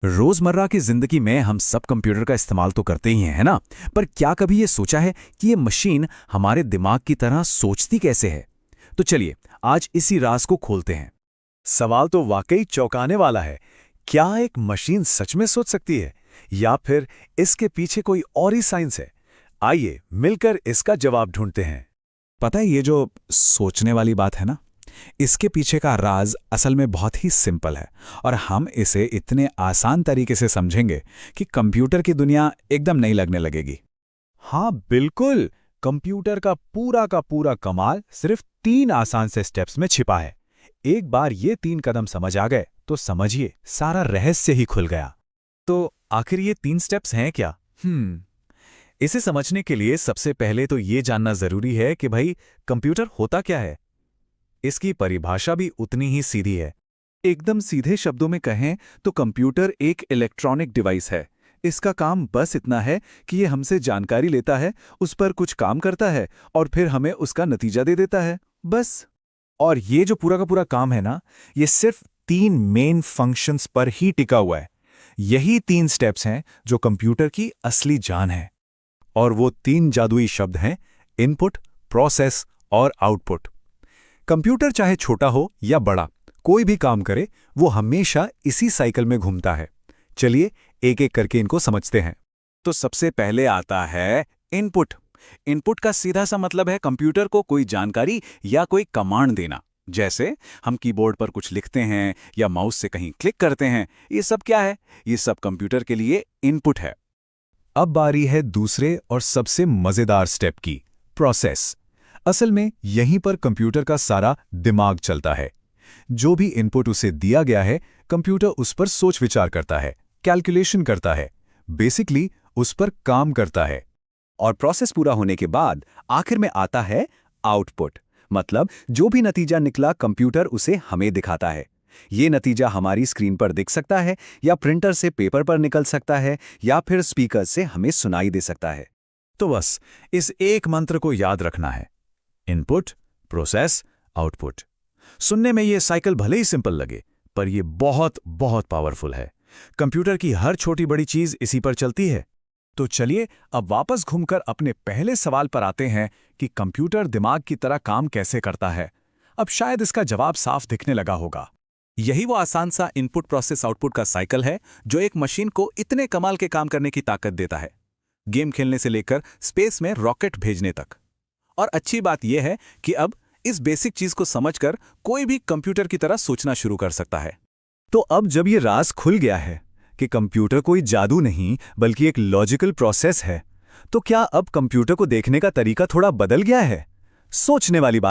रोजमर्रा की जिंदगी में हम सब कंप्यूटर का इस्तेमाल तो करते ही हैं, है ना? पर क्या कभी ये सोचा है कि ये मशीन हमारे दिमाग की तरह सोचती कैसे है? तो चलिए आज इसी राज को खोलते हैं। सवाल तो वाकई चौंकाने वाला है। क्या एक मशीन सच में सोच सकती है या फिर इसके पीछे कोई और ही साइंस है? आइए मिलकर इसका जवाब ढूंढते हैं। पता है, ये जो सोचने वाली बात है ना, इसके पीछे का राज असल में बहुत ही सिंपल है और हम इसे इतने आसान तरीके से समझेंगे कि कंप्यूटर की दुनिया एकदम नई लगने लगेगी। हाँ बिल्कुल, कंप्यूटर का पूरा कमाल सिर्फ 3 आसान से स्टेप्स में छिपा है। एक बार ये 3 कदम समझ आ गए तो समझिए सारा रहस्य ही खुल गया। तो आखिर ये 3 स्टेप्स हैं क्या? इसे समझने के लिए सबसे पहले तो ये जानना जरूरी है कि भाई कंप्यूटर होता क्या है। इसकी परिभाषा भी उतनी ही सीधी है। एकदम सीधे शब्दों में कहें तो कंप्यूटर एक इलेक्ट्रॉनिक डिवाइस है। इसका काम बस इतना है कि ये हमसे जानकारी लेता है, उस पर कुछ काम करता है और फिर हमें उसका नतीजा दे देता है, बस। और ये जो पूरा का पूरा काम है ना, ये सिर्फ 3 मेन फंक्शंस पर ही टिका हुआ है। यही 3 स्टेप्स हैं जो कंप्यूटर की असली जान है। और वो 3 जादुई शब्द हैं इनपुट, प्रोसेस और आउटपुट। कंप्यूटर चाहे छोटा हो या बड़ा, कोई भी काम करे, वो हमेशा इसी साइकिल में घूमता है। चलिए एक एक करके इनको समझते हैं। तो सबसे पहले आता है इनपुट। इनपुट का सीधा सा मतलब है कंप्यूटर को कोई जानकारी या कोई कमांड देना। जैसे हम कीबोर्ड पर कुछ लिखते हैं या माउस से कहीं क्लिक करते हैं। ये सब क्या है? ये सब कंप्यूटर के लिए इनपुट है। अब बारी है दूसरे और सबसे मजेदार स्टेप की, प्रोसेस। असल में यहीं पर कंप्यूटर का सारा दिमाग चलता है। जो भी इनपुट उसे दिया गया है, कंप्यूटर उस पर सोच विचार करता है, कैलकुलेशन करता है, बेसिकली उस पर काम करता है। और प्रोसेस पूरा होने के बाद आखिर में आता है आउटपुट। मतलब जो भी नतीजा निकला, कंप्यूटर उसे हमें दिखाता है। ये नतीजा हमारी स्क्रीन पर दिख सकता है या प्रिंटर से पेपर पर निकल सकता है या फिर स्पीकर से हमें सुनाई दे सकता है। तो बस इस एक मंत्र को याद रखना है, इनपुट, प्रोसेस, आउटपुट। सुनने में ये साइकिल भले ही सिंपल लगे, पर ये बहुत बहुत पावरफुल है। कंप्यूटर की हर छोटी बड़ी चीज इसी पर चलती है। तो चलिए अब वापस घूमकर अपने पहले सवाल पर आते हैं कि कंप्यूटर दिमाग की तरह काम कैसे करता है। अब शायद इसका जवाब साफ दिखने लगा होगा। यही वो आसान सा इनपुट प्रोसेस आउटपुट का साइकिल है जो एक मशीन को इतने कमाल के काम करने की ताकत देता है, गेम खेलने से लेकर स्पेस में रॉकेट भेजने तक। और अच्छी बात यह है कि अब इस बेसिक चीज को समझकर कोई भी कंप्यूटर की तरह सोचना शुरू कर सकता है। तो अब जब ये राज खुल गया है कि कंप्यूटर कोई जादू नहीं बल्कि एक लॉजिकल प्रोसेस है, तो क्या अब कंप्यूटर को देखने का तरीका थोड़ा बदल गया है? सोचने वाली बात